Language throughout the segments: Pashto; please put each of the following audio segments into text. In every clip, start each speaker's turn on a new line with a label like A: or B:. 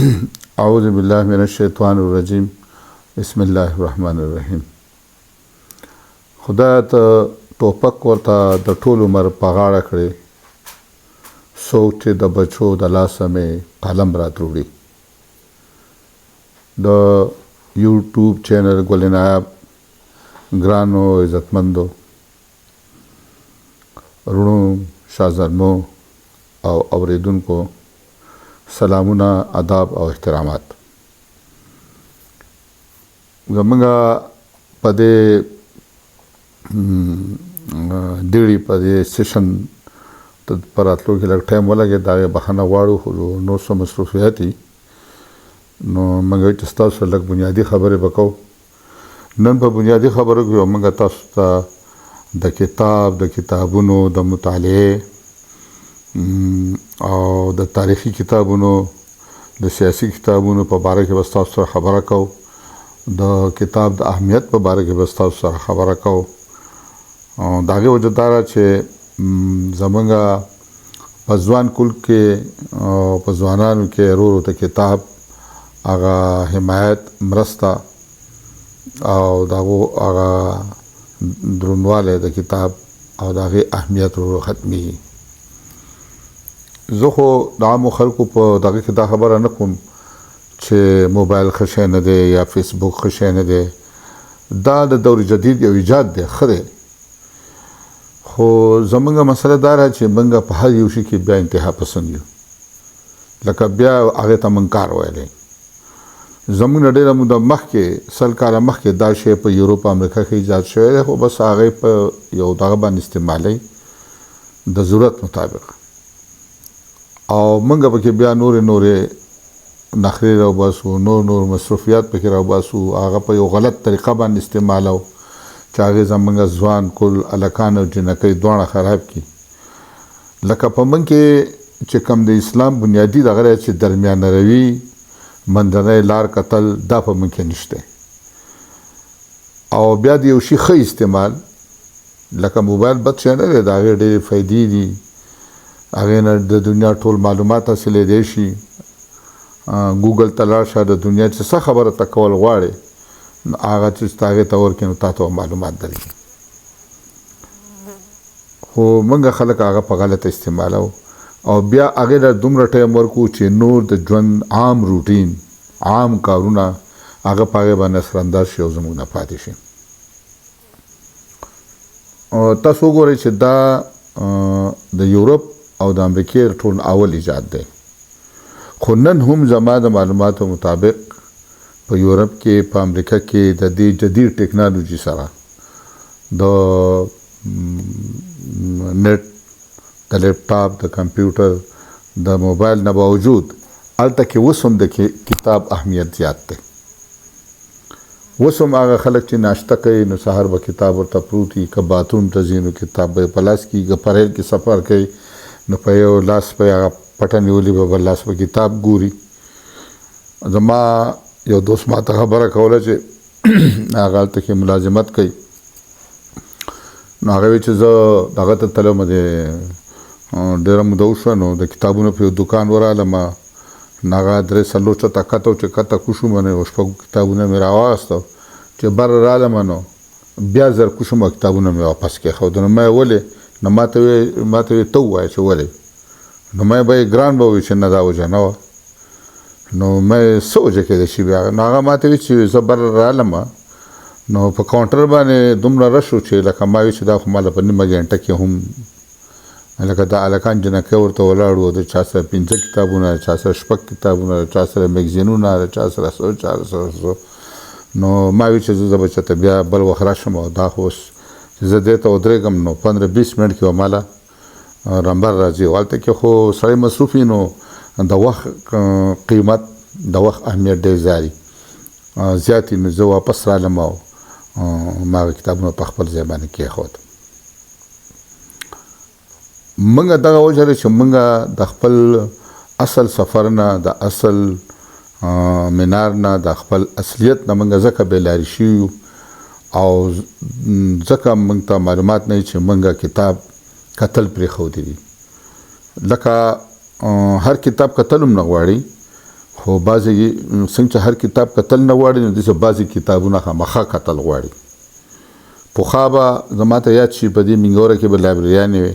A: اعوذ بالله من الشیطان الرجیم بسم الله الرحمن الرحیم. خدای ته ټوپک ورته د ټول عمر په غاړه کړی، څوک چې د بچو د لاسه مې قلم راتروړي. د یوټیوب چینل ګل نایب ګرانو عزتمندو رونو شازرمو او اوریدونکو سلامونه، آداب او احترامات. زمونږ په دې ډیری په دې سیشن پر راتلو کې لږ ټایم ولګېد، د هغې بخښنه غواړو، خو نور څه مصروفیات دي نو موږ وایو چې ستاسو سره لږ بنیادي خبرې به کوو. نن په بنیادي خبرو کې موږ تاسو ته د کتابونو د مطالعې او د تاریخي کتابونو، د سیاسي کتابونو په باره کې به ستاسو سره خبره کوو، د کتاب د اهمیت په باره کې به ستاسو سره خبره کوو. د هغې وجه دا ده چې زموږ په ځوان کل کې او په ځوانانو کې ورو ورو د کتاب هغه حمایت، مرسته او د هغه دروندوالی د کتاب او د هغې اهمیت ورو ورو ختمیږي. زه خو د عامو خلکو په دغه کې دا خبره نه کوم چې موبایل ښه شی نه دی یا فیسبوک ښه شی نه دی. دا د دور جدید یو ایجاد دی، ښه دی، خو زموږ مسله دا ده چې موږ په هر یو شي کې بیا انتها پسند یو، لکه بیا هغې ته موږ کار ویلی. زموږ نه ډېره موده مخکې، 100 کاله مخکې دا شی په یوروپ امریکا کې ایجاد شوی دی، خو بس هغې په یو دغه باندې استعمالوي د ضرورت مطابق، او موږ پکې بیا نورې نخرې راوباسو، نور مصروفیات پکې راوباسو، هغه په یو غلط طریقه باندې استعمالو چې هغې زموږ ځوان کل هلکان او جنکۍ دواړه خراب کړي. لکه په موږ کې چې کوم د اسلام بنیادي دغه دی چې درمیانه روي، منځنۍ لار کتل، دا په موږ کې نشته. او بیا د یو شي ښه استعمال، لکه موبایل بد شی نه دی، د هغې ډېرې فایدې دي، هغې نه د دنیا ټول معلومات حاصلېدی شي. ګوګل ته لاړ شه، د دنیا چې څه خبره ته کول غواړې نو هغه چې ته هغې ته ورکړې نو تا ته معلومات درکړي. خو موږ خلک هغه په غلطه استعمالو، او بیا هغې ته دومره ټایم ورکو چې نور د ژوند عام روټین، عام کارونه هغه په هغې باندې اثرانداز شي او زموږ نه پاتې شي. تاسو وګورئ چې دا د یوروپ او د امریکې ټول اول ایجاد دی، خو نن هم زما د معلوماتو مطابق په یوروپ کې، په امریکا کې د دې جدید ټکنالوژي سره د نت، د لیپټاپ، د کمپیوټر، د موبایل نه باوجود هلته کې اوس هم د کتاب اهمیت زیات دی. اوس هم هغه خلک چې ناشته کوي نو سهار به کتاب ورته پروت وي، که باتروم ته ځي نو کتاب به یې په لاس کي، که په ریل کې سفر کوي نو په یو لاس په هغه پټه نیولي به بل لاس په کتاب ګوري. زما یو دوست ما ته خبره کوله چې هغه هلته کې ملازمت کوي، نو هغه وایي چې زه دغه ته تلم، د ډېره موده وشوه نو د کتابونو په یو دوکان ورغلم، نو هغه 3-4 چته کته و چې کته کوشم نو یو شپږ کتابونه مې راواخیستل، چې بر رالم نو بیا زر کوشم او کتابونه مې واپس کېښودل. نو ما یې ولې؟ نو ما ته ویې ته ووایه چې ولې؟ نو ما یې به یې ګران به ووایي چې نه دا وجه نه وه. نو ما یې څه وجه کېدای شي بیا؟ نو هغه ما ته وایي چې زه بر رالم نو په کاونټر باندې دومره رش و چې لکه ما وایي چې دا خو ما له په نیمه ګنټه کې هم لکه دا هلکان جنکۍ ورته ولاړ وو، د چا سره 5 کتابونه، چا سره 6 کتابونه، چا سره میګزینونه، چا سره څه، چا سره څه. نو ما وایي چې زه به چېرته بیا بل وخت راشم، او دا خو اوس چې زه دې ته ودرېږم نو 15-20 منټ کې به ماله رمبر راځي. او هلته کې خو سړی مصروف وي نو د وخت قیمت، د وخت اهمیت ډېر زیات وي. نو زه واپس رالم او ما هغه کتابونه په خپل ځای باندې کېښود. موږ دغه وجه ده چې موږ د خپل اصل سفر نه، د اصل منار نه، د خپل اصلیت نه موږ ځکه بېلارې شوي یو، او ځکه موږ ته معلومات نه وي چې موږ کتاب کتل پرېښودي دي. لکه هر کتاب کتل هم نه غواړي، خو بعضې څنګه چې هر کتاب کتل نه غواړي نو داسې بعضې کتابونه خامخا کتل غواړي. پخوا به زما ته یاد شي په دې منګوره کې به لایبرریانې وې،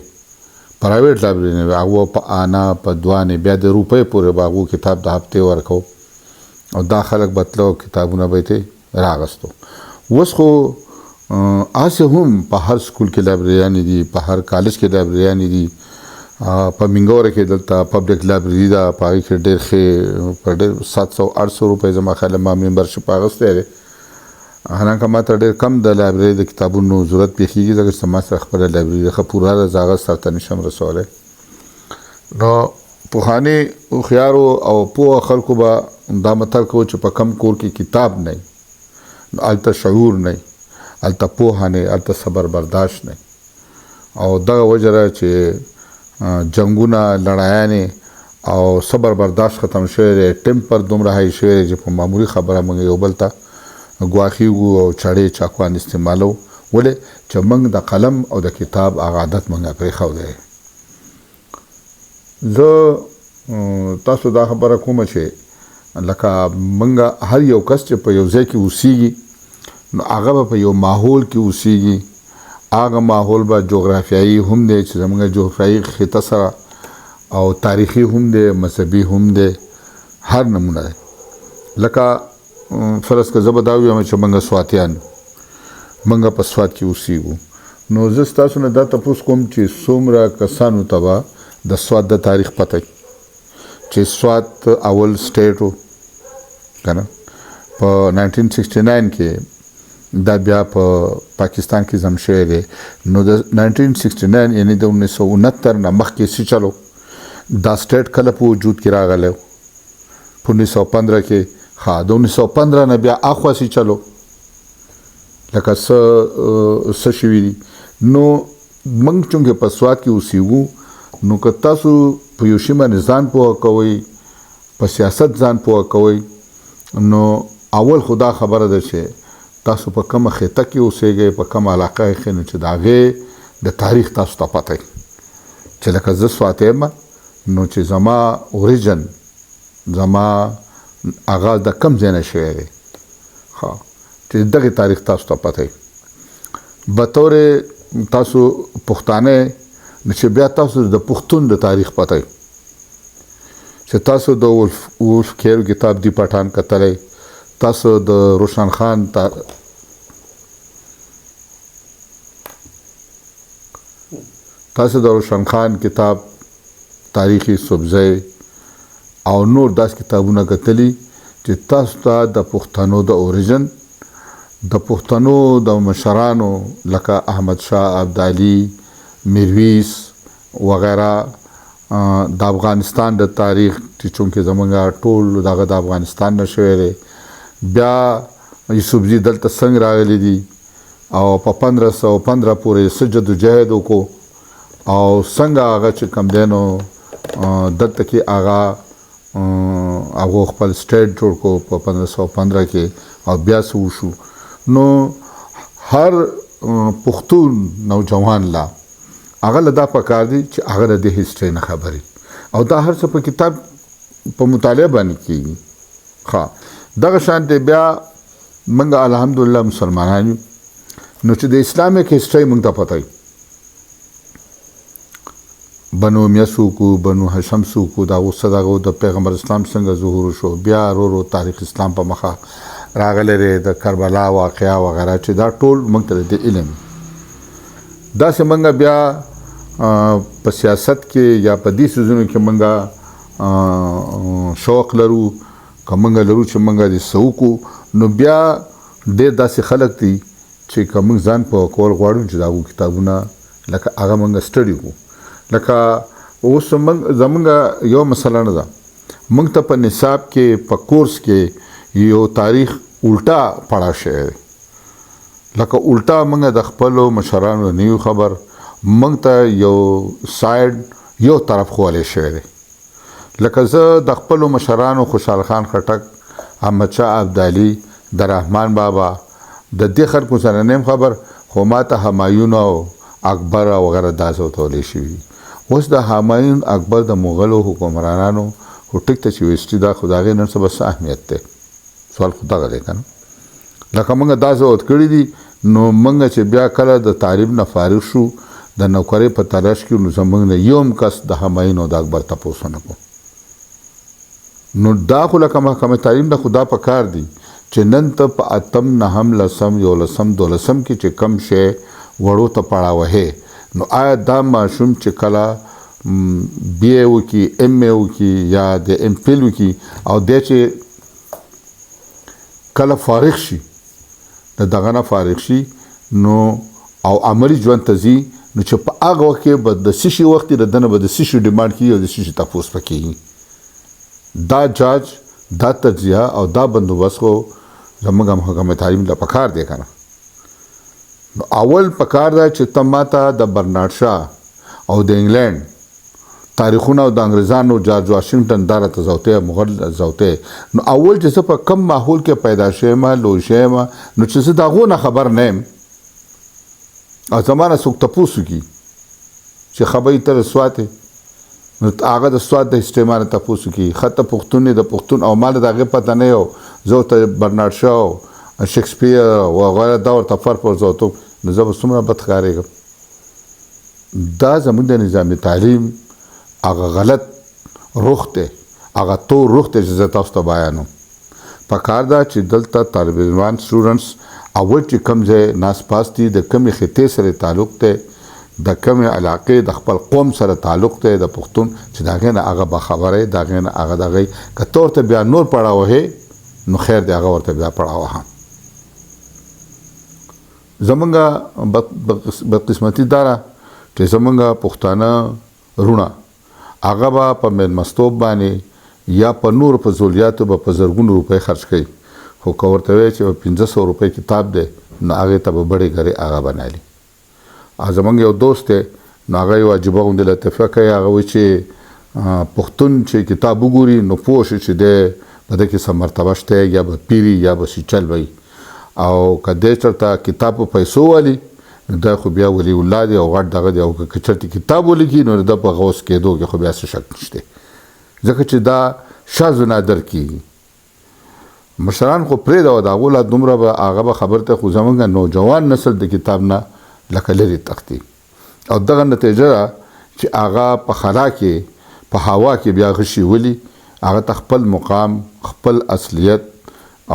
A: پرایویټ لایبرریانې وې، هغو په آنا په دوانې بیا د روپۍ پورې به هغو کتاب د هفتې ورکو او دا خلک به تله او کتابونه به یې راغستو. اوس خو هسې هم په هر سکول کې لایبرریانې دي، په هر کالج کې لایبرریانې دي. په منګوره کې دلته پبلک لایبرري ده، په هغې کې ډېر ښې په ډېر 700-800 روپۍ زما خیال ما ممبرشپ اخیستی دی. حالانکه ما ته ډېر کم د لایبرري د کتابونو ضرورت پېښېږي ځکه چې ما سره خپله لایبرري ده، ښه پوره ده، زه هغه سرته نشم رسولی. نو پخواني هوښیارو او پوهه خلکو به دا متل کوو چې په کم کور کې کتاب نه وي نو هلته شعور نه وي، هلته پوهه نه وي، هلته صبر برداشت نه وي. او دغه وجه ده چې جنګونه، لړایانې او صبر برداشت ختم شوی دی، ټمپر دومره های شوی دی چې په معمولي خبره موږ یو بل ته ګواښیږو او چړې چاقوان استعمالو. ولې چې موږ د قلم او د کتاب هغه عادت موږ پرېښودی. زه تاسو دا خبره کومه چې لکه موږ هر یو کس چې په یو ځای کې اوسیږي نو هغه به په یو ماحول کې اوسیږي. هغه ماحول به جغرافیایي هم دی چې زموږ جغرافیایي خطه سره او تاریخي هم دی، مذهبي هم دی، هر نمونه دی. لکه فرض که زه به دا ووایم چې موږ سواتیان موږ په سوات کې اوسیږو نو زه ستاسو نه دا تپوس کوم چې څومره کسانو ته به د سوات د تاریخ پته چې سوات اول سټیټ و که نه په 1969 کې دا بیا په پاکستان کې ضم شوی دی. نو د 1969 یعنی د 1969 نه مخکې څه چلو دا سټیټ کله په وجود کې راغلی په 1915 کې. ها د 1915 نه بیا اخوا څه چلو لکه څه شوي دي. نو موږ چونکې په سوات کې اوسیږو نو که تاسو په یو شي باندې ځان پوهه کوئ، په سیاست ځان پوهه کوئ، نو اول خو دا خبره ده چې تاسو په کومه خطه کې اوسیږئ، په کومه علاقه کې، نو چې د هغې د تاریخ تاسو ته پته وي چې لکه زه سواتی یم نو چې زما اوریجن، زما آغاز د کم ځای نه شوی دی، چې دغې تاریخ تاسو ته پته وي. بطور تاسو پښتانه نو چې بیا تاسو د پښتون د تاریخ پته وي چې تاسو د ولف کیرو کتاب دی پټان کتلی، تاسو د روشن خان کتاب تاریخي سبزی او نور داس کتابونه کتلی چې تاسو ته د پښتنو د اوریجن، د پښتنو د مشرانو لکه احمد شاه ابدالي، میرویس وغیره، د افغانستان د تاریخ چې چونکې زمونږ ټول دغه د افغانستان نه شوی دی، بیا یوسفزي دلته څنګه راغلی دي او په 1515 پورې څه جدوجهد وکړو او څنګه هغه چې کوم دی نو دلته کې هغه خپل سټیټ جوړ کړو په 1515 کې او بیا څه وشو. نو هر پښتون نوجوان لا هغه له دا پکار دی چې هغه د دې هسټري نه خبري او دا هر څه په کتاب په مطالعه باندې کېږي. دغه شان دی بیا موږ الحمدلله مسلمانان یو نو چې د اسلامیک هسټري موږ ته پته وي بنو امیه څوک وو، بنو هشم څوک وو، د هغو څه دغه د پیغمبر اسلام څنګه ظهور شو، بیا ورو تاریخ اسلام په مخه راغلی دی، د کربلا واقعه وغیره چې دا ټول موږ ته د علم. داسې موږ بیا په سیاست کې یا په دې څیزونو کې موږ شوق لرو، که موږ لرو چې موږ د څه وکړو نو بیا ډېر داسې خلک دي چې که موږ ځان په کول غواړو چې د هغو کتابونه لکه هغه موږ سټډي کړو. لکه اوس زمونږ یو مسله نه ده، موږ ته په نصاب کې په کورس کې یو تاریخ الټا پړه شوی دی، لکه الټا موږ د خپلو مشرانو نه یو خبر، موږ ته یو سایډ یو طرف خوالی شوی دی. لکه زه د خپلو مشرانو خوشحال خان خټک، احمد شاه ابدالي، د رحمان بابا د دې خلکو سره نیم خبر، خو ما ته همایون او اکبر وغیره داسې وتولی شوي. اوس د همایون اکبر د مغلو حکمرانانو خو ټیک ته چې ویسټي دا خو د هغې نن سبا څه اهمیت دی سوال خو دغه دی که نه لکه موږ دا ضرورت کړي دي نو موږ چې بیا کله د تعلیم نه فارغ شو د نوکرۍ په تلاش کې نو زموږ نه یو هم کس د همایون او د اکبر تپوس ونه کړو نو دا خو لکه محکمه تعلیم نه خو دا پکار دي چې نن ته په اتم نهم لسم یولسم دولسم کې چې کم شی وړو ته پړاوهې نو آیا دا ماشوم چې کله بی اے وکړي ایم اے وکړي یا د ایم فل وکړي او دی چې کله فارغ شي د دغه نه فارغ شي نو او عملي ژوند ته ځي نو چې په هغه وخت کې به د څه شي وخت د ده نه به د څه شي ډیمانډ کېږي او د څه شي تپوس به کېږي دا جاج دا تجزیه او دا بندوبست خو زموږ محکمه تعلیم له پکار دی که نه نو اول پکار ده چې ته ماته د برنارد شاه او د انګلینډ تاریخونه او د انګریزانو جارج واشنګټن دا راته ځوتی مغل ځوتی نو اول چې زه په کم ماحول کې پیدا شویم لوی شویم نو چې زه د هغو نه خبر نه یم او زما نه څوک تپوس وکړي چې خبرې ته د سوات نو هغه د سوات د هسټرۍ ما نه تپوس وکړي ښه ته پښتون یې د پښتون او ما له د هغې پته نه یو زه ورته برنارد شاه او شکسپیر او وغیره دا ورته فرق ورته وتم نو زه به څومره بد ښکارېږم دا زموږ د نظام تعلیم هغه غلط رخ دی هغه تور رخ دی چې زه تاسو ته بیانوم پکار ده چې دلته طالب علمان سټوډنټس اول چې کوم ځای ناست پاست دي د کومې خطې سره تعلق دی د کومې علاقې د خپل قوم سره تعلق دی د پښتون چې د هغې نه هغه باخبره د هغې نه هغه د هغې که ته ورته بیا نور پړاوهې نو خیر دی هغه ورته بیا پړاوه زمونږ بدقسمتي دا ده چې زمونږ پښتانه رونه هغه به په میلمستوب باندې یا په نور په زولیاتو به په زرګونو روپۍ خرج کوي خو که ورته وایي چې 500 روپۍ کتاب دی نو هغې ته به بړې ګرې هغه بنالي زمونږ یو دوست دی نو هغه یو عجیبه غوندې لطیفه کوي هغه وایي چې پښتون چې کتاب وګوري نو پوه شي چې دی په ده کې څه مرتبه شته یا به پیري یا به سیچل وي او که دی چېرته کتاب په پیسو والي نو دا خو بیا ولي الله دی او غټ دغه دی او که چېرته کتاب ولیکي نو د په غوث کېدو کې خو بیا څه شک نشته ځکه چې دا شاذ و نادر کېږي مشران خو پرېږده د هغو لا دومره به هغه به خبر ته خو زموږ نوجوان نسل د کتاب نه لکه لرې تښتي او دغه نتیجه ده چې هغه په خلا کې په هوا کې بیا غشي ولي هغه ته خپل مقام خپل اصلیت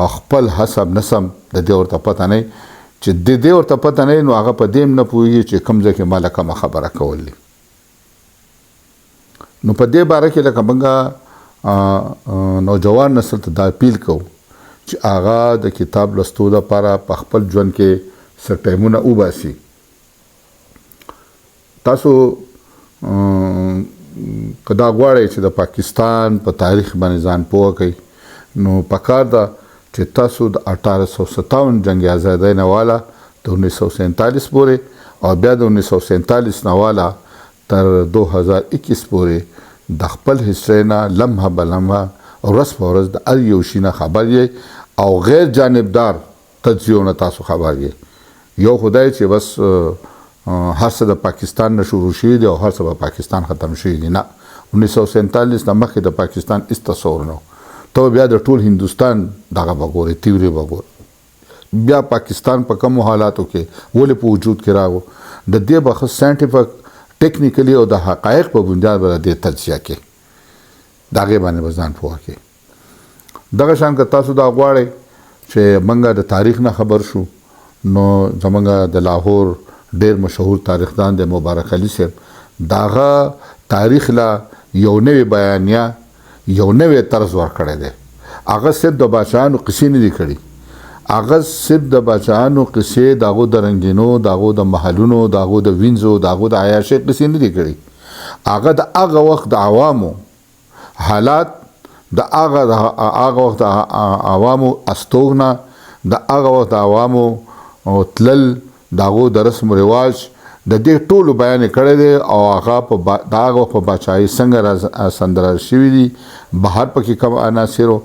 A: او خپل حسب نسم د دې ورته پته نه چې د دې ورته پته نه نو هغه په دې نه پوهېږي چې کوم ځای کې ما له کومه خبره کول دي نو په دې باره کې لکه موږ نوجوان نسل ته دا اپیل کوو چې هغه د کتاب لوستو لپاره په خپل ژوند کې څه ټایمونه وباسي تاسو که دا غواړئ چې د پاکستان په تاریخ باندې ځان پوه کړئ نو پکار ده چې تاسو د 1857 جنګ آزادۍ نه واله د 1947 پورې او بیا د 1947 نه واله تر 2021 پورې د خپل هسټرۍ نه لمحه به لمحه ورځ په ورځ د هر یو شي نه خبر یې او غیر جانبدار تجزیو نه تاسو خبر یې یو خدای چې بس هر څه د پاکستان نه شروع شوي دي او هر څه به پاکستان ختم شوي دي نه 1947 نه مخکې د پاکستان هېڅ تصور نه ته بیا د ټول هندوستان دغه به ګورې تیوري به ګورې بیا پاکستان په کومو حالاتو کې ولې په وجود کې راغو د دې به ښه ساینټیفک ټیکنیکلی او د حقایق په بنیاد به د دې تجزیه کې د هغې باندې به ځان پوه کړې دغه شان که تاسو دا غواړئ چې موږ د تاریخ نه خبر شو نو زموږ د لاهور ډېر مشهور تاریخدان د مبارک علي صاحب د هغه تاریخ لا یو نوې بیانیه یو نوې طرز ورکړی دی هغه صرف د باچایانو قصې نه دي کړي هغه صرف د باچایانو قصې د هغو د رنګینو د هغو د محلونو د هغو د وینځو د هغو د عیاشۍ قصې نه دي کړي هغه د هغه وخت د عوامو حالات د هغه وخت د عوامو استوګنه د هغه وخت د عوامو تلل د هغو د رسم و رواج د دې ټولو بیان کړی دی او هغه د هغه وخت په باچایي څنګه سندره شوي دي بهر پکې کوم عناصرو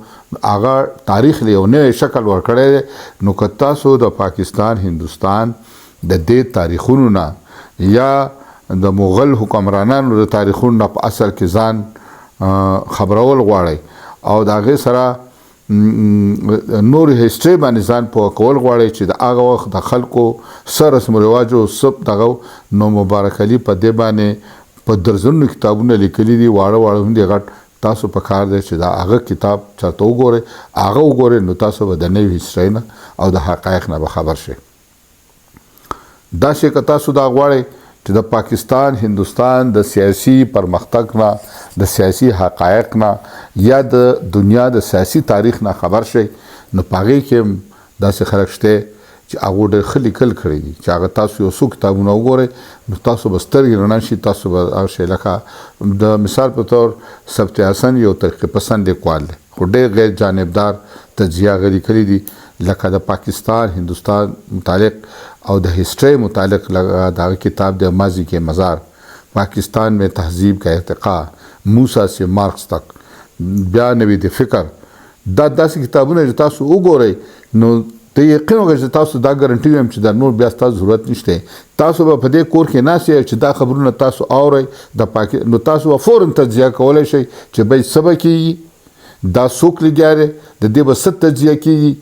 A: هغه تاریخ له یو نوی شکل ورکړی دی نو که تاسو د پاکستان هندوستان د دې تاریخونو نه یا د مغل حکمرانانو د تاریخونو نه په اصل کې ځان خبرول غواړي او د هغې سره نور هیستري باندې ځان پوه کول غواړي چې د هغه وخت د خلکو څه رسم و رواج او څه دغه نو مبارک علي په دې باندې په درځنو کتابونه لیکلي دي واړه واړه هم دي غټ تاسو په کار دی چې دا هغه کتاب چېرته وګورئ هغه وګورئ نو تاسو به د نوي هیسترۍ نه او د حقایق نه به خبر شئ داسې که تاسو دا غواړئ چې د پاکستان هندوستان د سیاسي پرمختګ نه د سیاسي حقایق نه یا د دنیا د سیاسي تاریخ نه خبر شئ نو په هغې کې داسې خلک شته چې هغو ډېر ښه لیکل کړي دي چې هغه تاسو یو څو کتابونه وګورئ نو تاسو به سترګې رڼا شي تاسو به هغه شی لکه د مثال په طور سبت حسن یو تحقیق پسند لیکوال دی خو ډېر غیر جانبدار تجزیه هغه لیکلي دي لکه د پاکستان هندوستان متعلق او د هسٹری متعلق دا کتاب د ماضی کے مزار پاکستان میں تہذیب کا ارتقاء موسی سے مارکس تک بیا نوی د فکر دا داسې کتابونه چې تاسو وګورئ نو ته یقین وکړئ چې تاسو دا ګارنټي وایم چې دا نور بیا ستاسو ضرورت نشته تاسو به په دې کور کې ناست یئ چې دا خبرونه تاسو اورئ نو تاسو به فوراً تجزیه کولی شئ چې بی څه به کېږي دا څوک لګیا دی د دې به څه تجزیه کېږي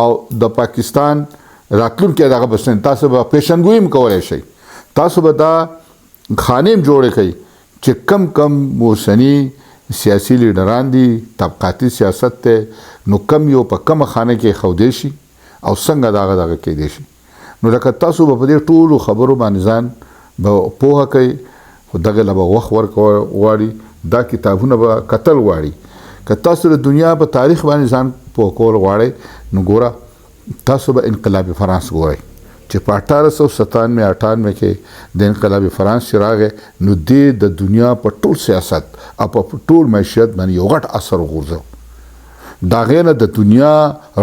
A: او د پاکستان راتلونکی دغه بسنه تاسو به پیشنګویي هم کولی شئ تاسو به دا خانې هم جوړې کړئ چې کم کم اوسني سیاسي لیډران دي طبقاتي سیاست دی نو کم یو په کمه خانه کې ښودی شي او څنګه دغه کېدی شي نو لکه تاسو به په دې ټولو خبرو باندې ځان به پوهه کوئ خو دغه له به وخت ورکول غواړي دا کتابونه به کتل غواړي که تاسو د دنیا په تاریخ باندې ځان پوه کول غواړئ نو ګوره تاسو به انقلاب فرانس ګورئ چې په 1897-98 کې د انقلاب فرانس چې راغی نو د دنیا په ټول سیاست او په ټول معیشت باندې یو غټ اثر وغورځو د هغې نه د دنیا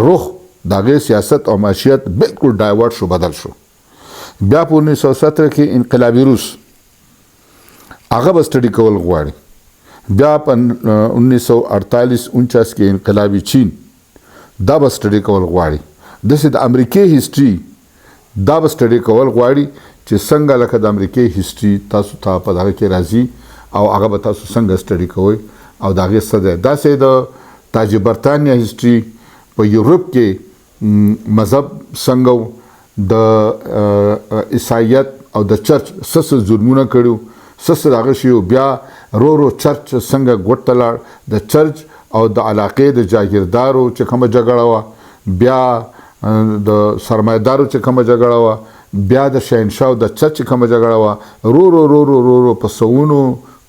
A: رخ د هغې سیاست او معیشت بالکل ډایورټ شو بدل شو بیا په 1917 کې انقلابي روس هغه به سټډي کول غواړي بیا په 1948-49 کې انقلابي چین دا به سټډي کول غواړي داسې د امریکې هیسټري دا به سټډي کول غواړي چې څنګه لکه د امریکې هیسټري تاسو ته په دغه کې راځي او هغه به تاسو څنګه سټډي کوئ او د هغې څه دی داسې د تاج برطانیا هیسټري په یورپ کې مذهب څنګه د عیسایت او د چرچ څه ظلمونه کړي څه دغه شي بیا رو چرچ څنګه ګوټ ته لاړ د چرچ او د علاقې د جاګیردارو چې کومه جګړه وه بیا د سرمایهدارو چې کومه جګړه وه بیا د شهنشاه او د چرچ چې کومه جګړه وه رو په سوونو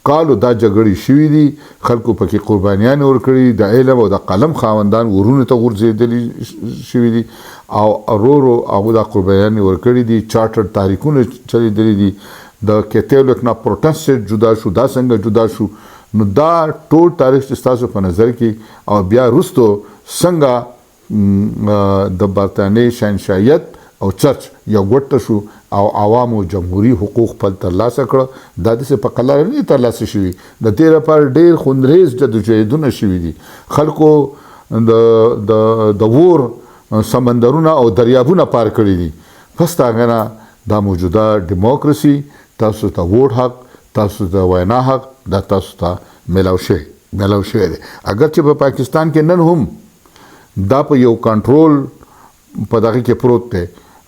A: کالو دا جګړې شوي دي خلکو پکې قربانیانې ورکړي د علم او د قلم خاوندان ورونو ته غورځېدلي شوي دي او هغو دا قربانیانې ورکړي دي چارټر تحریکونه چلېدلي دي د کیتولیک نه پروټسټنټ جدا شو دا څنګه جدا شو نو دا ټول تاریخ چې ستاسو په نظر کې او بیا وروستو څنګه د برطانیې شهنشاهیت او چرچ یو ګوټ شو او عوامو جمهوري حقوق خپل ترلاسه کړه دا داسې په قلاره نه ترلاسه شوي د دې لپاره ډېر خونریز جدوجهدونه شوي دي خلکو د ور سمندرونه او دریابونه پار کړي دي پس د هغه نه دا موجوده ډیموکراسي تاسو ته ووټ حق تاسو ته وینا حق دا تاسو ته میلاو شوی دی اگر چې په پاکستان کې نن هم دا په یو کنټرول په دغه کې پروت دی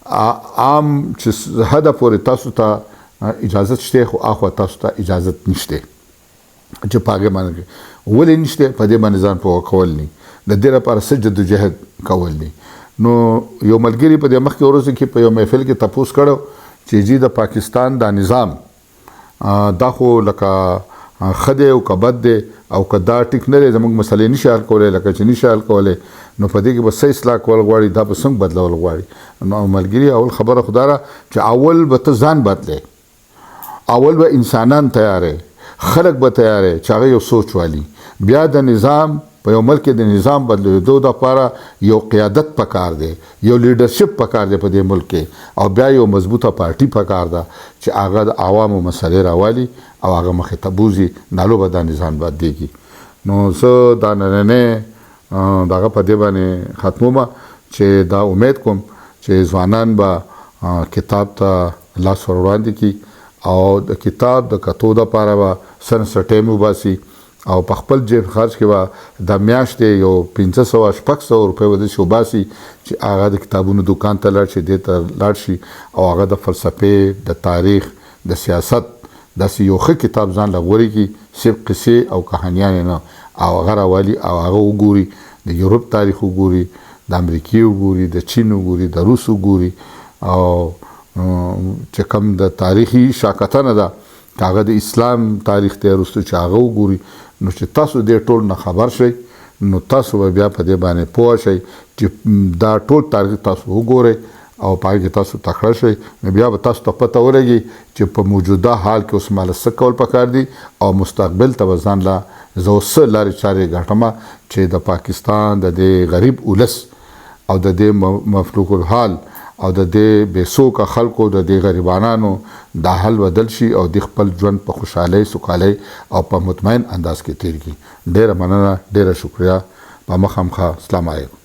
A: عام چې حده پورې تاسو ته اجازت شته خو اخوا تاسو ته اجازت نشته چې په هغې باندې ولې نشته په دې باندې ځان پوه کول نی د دې لپاره څه جدوجهد کول نی نو یو ملګري په دې مخکې ورځو کې په یو محفل کې تپوس کړو چې جی د پاکستان دا نظام دا خو لکه ښه دی او که بد دی او که دا ټیک نه دی زموږ مسلې نشي حل کولی لکه چې نشي حل کولی نو په دې کې به څه اصلاح کول غواړي دا به څنګه بدلول غواړي نو ملګري اول خبره خدا را چې اول به ته ځان بدلې اول به انسانان تیارې خلک به تیارې چې هغه یو سوچ والي بیا د نظام په یو ملک د نظام بدلېدو دپاره یو قیادت پکار دی یو لیډرشپ پکار دی په دې ملک کې او بیا یو مضبوطه پارټي پکار ده چې هغه د عوامو مسلې راوالي او هغه مخې ته بوځي نالو به دا نظام بدلېږي نو زه دا نننی دغه په دې باندې ختمومه چې دا امید کوم چې ځوانان به کتاب ته لاس ور وړاندې کړي او د کتاب د کتو دپاره به سن څه ټایم وباسي او په خپل جیب خرج کې به د میاشتې یو 500 روپۍ ودې شو باسي چې هغه د کتابونو دکان ته لاړ شي دې ته لاړ شي او هغه د فلسفې د تاریخ د سیاست داسې یو ښه کتاب ځان له غوري کې صرف قصې او کهانیانې نه او هغه راولي او هغه وګوري د یورپ تاریخ وګوري د امریکې وګوري د چین وګوري د روس وګوري او چې کوم د تاریخي شاکتنه ده هغه د اسلام تاریخ ته وروسته چې هغه وګوري نو چې تاسو دې ټول نه خبر شئ نو تاسو به بیا په دې باندې پوه شئ چې دا ټول تاریخ تاسو وګورئ او پای کې تاسو تکړه شئ نو بیا به تاسو ته پته ولګي چې په موجوده حال کې اوس مال څه کول پکار دي او مستقبل ته ځان لا زه څه لارې چارې ګټمه چې د پاکستان د دې غریب ولس او د دې مفلوک الحال او د دې بېسوکه خلکو د دې غریبانانو د حل بدل شي او د خپل ژوند په خوشحالۍ سوکالۍ او په مطمئن انداز کې تیر کړي. ډېره مننه، ډېره شکریه. په مخامخه السلام علیکم.